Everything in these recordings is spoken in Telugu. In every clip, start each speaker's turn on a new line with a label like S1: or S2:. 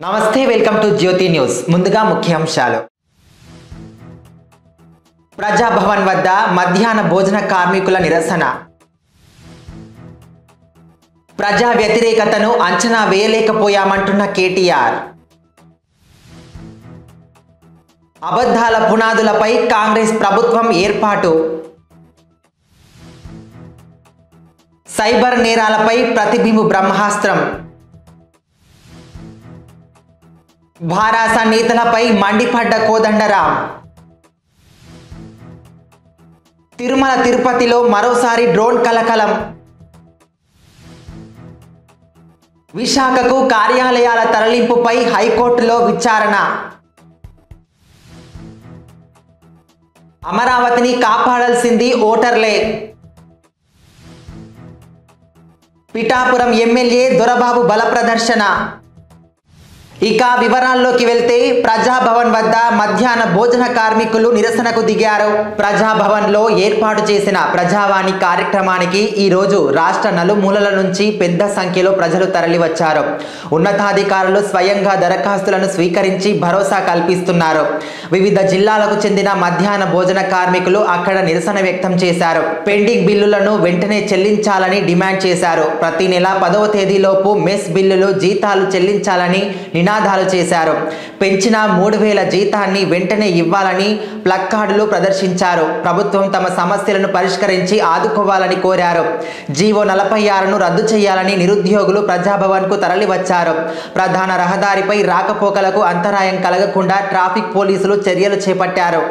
S1: నమస్తే వెల్కమ్ టు జ్యోతి న్యూస్ ముందుగా ముఖ్యాంశాలు ప్రజాభవన్ వద్ద మధ్యాహ్న భోజన కార్మికుల నిరసన ప్రజా వ్యతిరేకతను అంచనా వేయలేకపోయామంటున్న కేటీఆర్ అబద్ధాల పునాదులపై కాంగ్రెస్ ప్రభుత్వం ఏర్పాటు సైబర్ నేరాలపై ప్రతిబింబు బ్రహ్మాస్త్రం భారాస నేతలపై మండిపడ్డ కోదండరాం తిరుమల తిరుపతిలో మరోసారి డ్రోన్ కలకలం విశాఖకు కార్యాలయాల తరలింపుపై హైకోర్టులో విచారణ అమరావతిని కాపాడాల్సింది ఓటర్లే పిఠాపురం ఎమ్మెల్యే దొరబాబు బల ప్రదర్శన ఇక వివరాల్లోకి వెళ్తే ప్రజాభవన్ వద్ద మధ్యాహ్న భోజన కార్మికులు నిరసనకు దిగారు. ప్రజాభవన్లో ఏర్పాటు చేసిన ప్రజావాణి కార్యక్రమానికి ఈ రోజు రాష్ట్ర నలుమూలల నుంచి పెద్ద సంఖ్యలో ప్రజలు తరలివచ్చారు. ఉన్నతాధికారులు స్వయంగా దరఖాస్తులను స్వీకరించి భరోసా కల్పిస్తున్నారు. వివిధ జిల్లాలకు చెందిన మధ్యాహ్న భోజన కార్మికులు అక్కడ నిరసన వ్యక్తం చేశారు. పెండింగ్ బిల్లులను వెంటనే చెల్లించాలని డిమాండ్ చేశారు. ప్రతి నెల 10వ తేదీలోపు మెస్ బిల్లులు జీతాలు చెల్లించాలని నినాదాలు చేశారు. పెంచిన 3000 జీతాన్ని వెంటనే ఇవ్వాలని ప్లక్కార్డులు ప్రదర్శించారు. ప్రభుత్వం తమ సమస్యలను పరిష్కరించి ఆదుకోవాలని కోరారు. జీవో 46ను రద్దు చేయాలని నిరుద్యోగులు ప్రజాభవన్కు తరలివచ్చారు. ప్రధాన రహదారిపై రాకపోకలకు అంతరాయం కలగకుండా ట్రాఫిక్ పోలీసులు చర్యలు చేపట్టారు.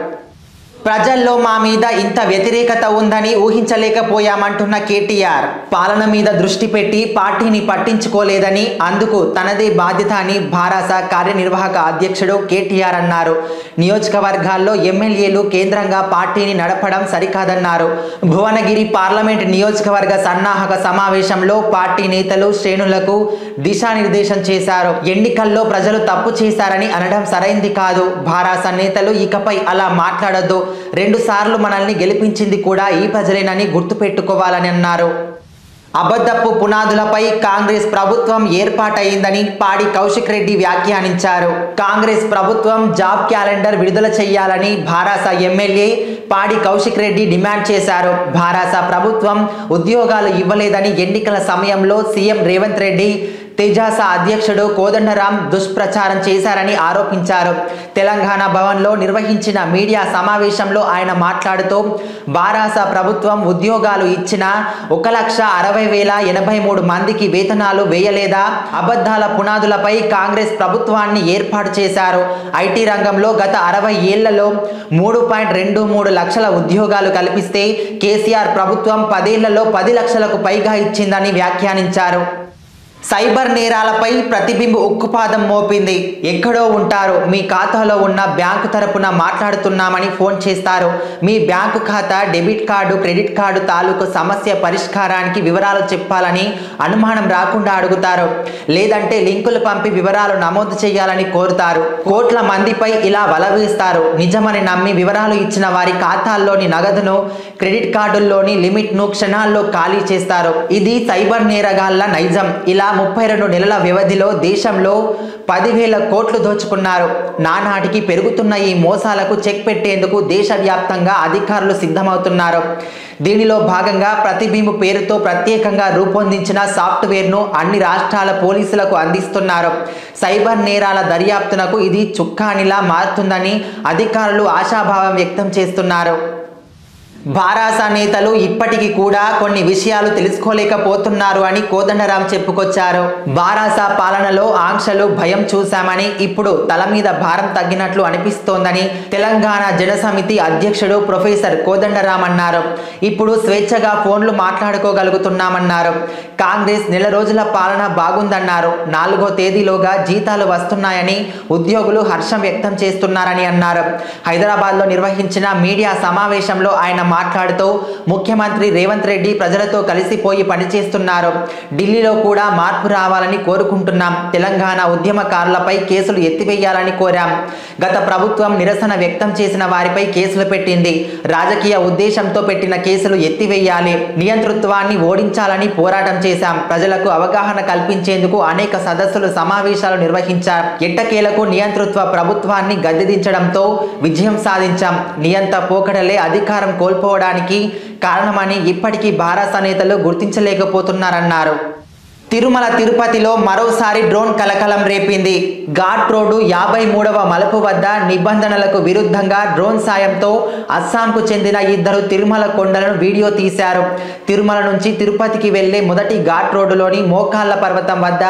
S1: ప్రజల్లో మా మీద ఇంత వ్యతిరేకత ఉందని ఊహించలేకపోయామంటున్న కేటీఆర్ పాలన మీద దృష్టి పెట్టి పార్టీని పట్టించుకోలేదని, అందుకు తనదే బాధ్యత అని భారాస కార్యనిర్వాహక అధ్యక్షుడు కేటీఆర్ అన్నారు. నియోజకవర్గాల్లో ఎమ్మెల్యేలు కేంద్రంగా పార్టీని నడపడం సరికాదన్నారు. భువనగిరి పార్లమెంట్ నియోజకవర్గ సన్నాహక సమావేశంలో పార్టీ నేతలు శ్రేణులకు దిశానిర్దేశం చేశారు. ఎన్నికల్లో ప్రజలు తప్పు చేశారని అనడం సరైంది కాదు. భారాస నేతలు ఇకపై అలా మాట్లాడొద్దు. 2 సార్లు మనల్ని గెలిపించింది కూడా ఈ ప్రజలేనని గుర్తుపెట్టుకోవాలని అన్నారు. అబద్ధపు పునాదులపై కాంగ్రెస్ ప్రభుత్వం ఏర్పాటైందని పాడి కౌశిక్ రెడ్డి వ్యాఖ్యానించారు. కాంగ్రెస్ ప్రభుత్వం జాబ్ క్యాలెండర్ విడుదల చేయాలని భారాస ఎమ్మెల్యే పాడి కౌశిక్ రెడ్డి డిమాండ్ చేశారు. భారాస ప్రభుత్వం ఉద్యోగాలు ఇవ్వలేదని ఎన్నికల సమయంలో సీఎం రేవంత్ రెడ్డి తెజాస అధ్యక్షుడు కోదండరాం దుష్ప్రచారం చేశారని ఆరోపించారు. తెలంగాణ భవన్లో నిర్వహించిన మీడియా సమావేశంలో ఆయన మాట్లాడుతూ భారాస ప్రభుత్వం ఉద్యోగాలు ఇచ్చిన 1,60,083 మందికి వేతనాలు వేయలేదా? అబద్ధాల పునాదులపై కాంగ్రెస్ ప్రభుత్వాన్ని ఏర్పాటు చేశారు. ఐటీ రంగంలో గత 60 ఏళ్లలో 3.23 లక్షల ఉద్యోగాలు కల్పిస్తే కేసీఆర్ ప్రభుత్వం 10 ఏళ్లలో 10 లక్షలకు పైగా ఇచ్చిందని వ్యాఖ్యానించారు. సైబర్ నేరాలపై ప్రతిబింబు ఉక్కుపాదం మోపింది. ఎక్కడో ఉంటారు, మీ ఖాతాలో ఉన్న బ్యాంకు తరపున మాట్లాడుతున్నామని ఫోన్ చేస్తారు. మీ బ్యాంకు ఖాతా, డెబిట్ కార్డు, క్రెడిట్ కార్డు తాలూకు సమస్య పరిష్కారానికి వివరాలు చెప్పాలని అనుమానం రాకుండా అడుగుతారు. లేదంటే లింకులు పంపి వివరాలు నమోదు చేయాలని కోరుతారు. కోట్ల మందిపై ఇలా వలవేస్తారు. నిజమని నమ్మి వివరాలు ఇచ్చిన వారి ఖాతాల్లోని నగదును, క్రెడిట్ కార్డుల్లోని లిమిట్ను క్షణాల్లో ఖాళీ చేస్తారు. ఇది సైబర్ నేరగాళ్ల నైజం. ఇలా 32 నెలల వ్యవధిలో దేశంలో 10,000 కోట్లు దోచుకున్నారు. నానాటికి పెరుగుతున్న ఈ మోసాలకు చెక్ పెట్టేందుకు దేశవ్యాప్తంగా అధికారులు సిద్ధమవుతున్నారు. దీనిలో భాగంగా ప్రతిబింబు పేరుతో ప్రత్యేకంగా రూపొందించిన సాఫ్ట్వేర్ను అన్ని రాష్ట్రాల పోలీసులకు అందిస్తున్నారు. సైబర్ నేరాల దర్యాప్తునకు ఇది చుక్కానిలా మారుతుందని అధికారులు ఆశాభావం వ్యక్తం చేస్తున్నారు. భారాస నేతలు ఇప్పటికీ కూడా కొన్ని విషయాలు తెలుసుకోలేకపోతున్నారు అని కోదండరాం చెప్పుకొచ్చారు. భారాస పాలనలో ఆంక్షలు, భయం చూశామని, ఇప్పుడు తల మీద భారం తగ్గినట్లు అనిపిస్తోందని తెలంగాణ జనసమితి అధ్యక్షుడు ప్రొఫెసర్ కోదండరాం అన్నారు. ఇప్పుడు స్వేచ్ఛగా ఫోన్లు మాట్లాడుకోగలుగుతున్నామన్నారు. కాంగ్రెస్ నెల రోజుల పాలన బాగుందన్నారు. 4వ తేదీలోగా జీతాలు వస్తున్నాయని ఉద్యోగులు హర్షం వ్యక్తం చేస్తున్నారని అన్నారు. హైదరాబాద్లో నిర్వహించిన మీడియా సమావేశంలో ఆయన మాట్లాడుతూ ముఖ్యమంత్రి రేవంత్ రెడ్డి ప్రజలతో కలిసిపోయి పనిచేస్తున్నారు. ఢిల్లీలో కూడా మార్పు రావాలని కోరుకుంటున్నాం. తెలంగాణ ఉద్యమకారులపై కేసులు ఎత్తివేయాలని కోరాం. గత ప్రభుత్వం నిరసన వ్యక్తం చేసిన వారిపై కేసులు పెట్టింది. రాజకీయ ఉద్దేశంతో పెట్టిన కేసులు ఎత్తివేయాలి. నియంతృత్వాన్ని ఓడించాలని పోరాటం చేశాం. ప్రజలకు అవగాహన కల్పించేందుకు అనేక సదస్సులు సమావేశాలు నిర్వహించారు. ఎట్టకేలకు నియంతృత్వ ప్రభుత్వాన్ని గద్దెదించడంతో విజయం సాధించాం. నియంత పోకడలే అధికారం కోల్పోవడానికి కారణమని ఇప్పటికీ భారత నేతలు గుర్తించలేకపోతున్నారన్నారు. తిరుమల తిరుపతిలో మరోసారి డ్రోన్ కలకలం రేపింది. ఘాట్ రోడ్డు 53వ మలుపు వద్ద నిబంధనలకు విరుద్ధంగా డ్రోన్ సాయంతో అస్సాంకు చెందిన ఇద్దరు తిరుమల కొండలను వీడియో తీశారు. తిరుమల నుంచి తిరుపతికి వెళ్లే మొదటి ఘాట్ రోడ్డులోని మోకాళ్ల పర్వతం వద్ద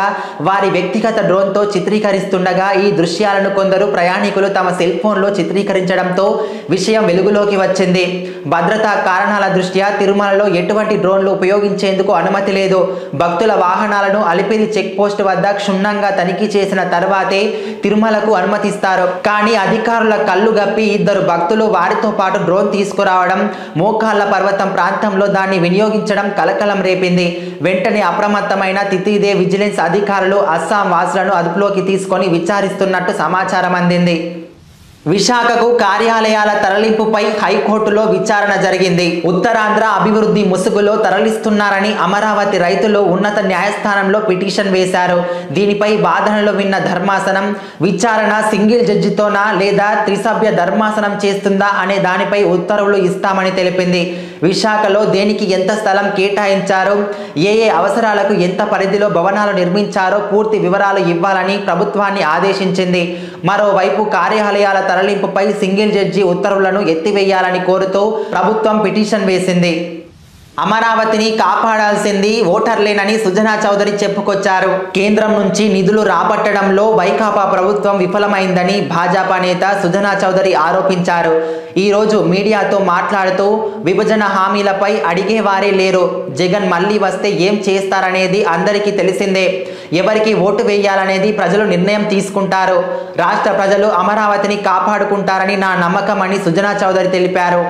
S1: వారి వ్యక్తిగత డ్రోన్తో చిత్రీకరిస్తుండగా ఈ దృశ్యాలను కొందరు ప్రయాణికులు తమ సెల్ ఫోన్లో చిత్రీకరించడంతో విషయం వెలుగులోకి వచ్చింది. భద్రతా కారణాల దృష్ట్యా తిరుమలలో ఎటువంటి డ్రోన్లు ఉపయోగించేందుకు అనుమతి లేదు. భక్తుల వాహనాలను అలిపిరి చెక్ పోస్ట్ వద్ద క్షుణ్ణంగా తనిఖీ చేసిన తర్వాతే తిరుమలకు అనుమతిస్తారు. కానీ అధికారుల కళ్ళు గప్పి ఇద్దరు భక్తులు వారితో పాటు డ్రోన్ తీసుకురావడం, మోకాళ్ల పర్వతం ప్రాంతంలో దాన్ని వినియోగించడం కలకలం రేపింది. వెంటనే అప్రమత్తమైన తితిదే విజిలెన్స్ అధికారులు అస్సాం వాసులను అదుపులోకి తీసుకొని విచారిస్తున్నట్టు సమాచారం అందింది. విశాఖకు కార్యాలయాల తరలింపుపై హైకోర్టులో విచారణ జరిగింది. ఉత్తరాంధ్ర అభివృద్ధి ముసుగులో తరలిస్తున్నారని అమరావతి రైతులు ఉన్నత న్యాయస్థానంలో పిటిషన్ వేశారు. దీనిపై వాదనలు విన్న ధర్మాసనం విచారణ సింగిల్ జడ్జితోనా లేదా త్రిసభ్య ధర్మాసనం చేస్తుందా అనే దానిపై ఉత్తర్వులు ఇస్తామని తెలిపింది. విశాఖలో దేనికి ఎంత స్థలం కేటాయించారో, ఏ అవసరాలకు ఎంత పరిధిలో భవనాలు నిర్మించారో పూర్తి వివరాలు ఇవ్వాలని ప్రభుత్వాన్ని ఆదేశించింది. మరోవైపు కార్యాలయాల తరలింపుపై సింగిల్ జడ్జి ఉత్తర్వులను ఎత్తివేయాలని కోరుతూ ప్రభుత్వం పిటిషన్ వేసింది. అమరావతిని కాపాడాల్సింది ఓటర్లేనని సుజనా చౌదరి చెప్పుకొచ్చారు. కేంద్రం నుంచి నిధులు రాబట్టడంలో వైకాపా ప్రభుత్వం విఫలమైందని భాజపా నేత సుజనా చౌదరి ఆరోపించారు. ఈరోజు మీడియాతో మాట్లాడుతూ విభజన హామీలపై అడిగేవారే లేరు. జగన్ మళ్ళీ వస్తే ఏం చేస్తారనేది అందరికీ తెలిసిందే. ఎవరికి ఓటు వేయాలనేది ప్రజలు నిర్ణయం తీసుకుంటారు. రాష్ట్ర ప్రజలు అమరావతిని కాపాడుకుంటారని నా నమ్మకం అని సుజనా చౌదరి తెలిపారు.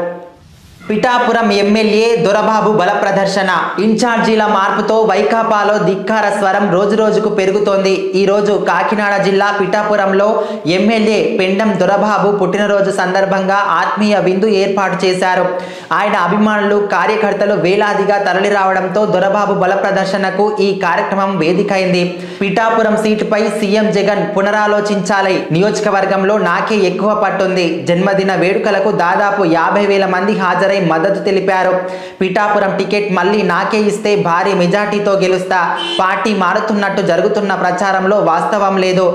S1: పిఠాపురం ఎమ్మెల్యే దొరబాబు బల ప్రదర్శన. ఇన్ఛార్జీల మార్పుతో వైకాపాలో ధిక్కార స్వరం రోజురోజుకు పెరుగుతోంది. ఈరోజు కాకినాడ జిల్లా పిఠాపురంలో ఎమ్మెల్యే పెండం దొరబాబు పుట్టినరోజు సందర్భంగా ఆత్మీయ విందు ఏర్పాటు చేశారు. ఆయన అభిమానులు, కార్యకర్తలు వేలాదిగా తరలిరావడంతో దొరబాబు బల ప్రదర్శనకు ఈ కార్యక్రమం వేదికైంది. పిఠాపురం సీటుపై సీఎం జగన్ పునరాలోచించాలి. నియోజకవర్గంలో నాకే ఎక్కువ పట్టుంది. జన్మదిన వేడుకలకు దాదాపు 50,000 మంది హాజరై మద్దతు తెలిపారు. పిఠాపురం టికెట్ మళ్ళీ నాకే ఇస్తే భారీ మెజార్టీతో గెలుస్తా. పార్టీ మారుతున్నట్టు జరుగుతున్న ప్రచారంలో వాస్తవం లేదు.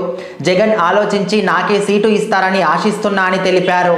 S1: జగన్ ఆలోచించి నాకే సీటు ఇస్తారని ఆశిస్తున్నా అని తెలిపారు.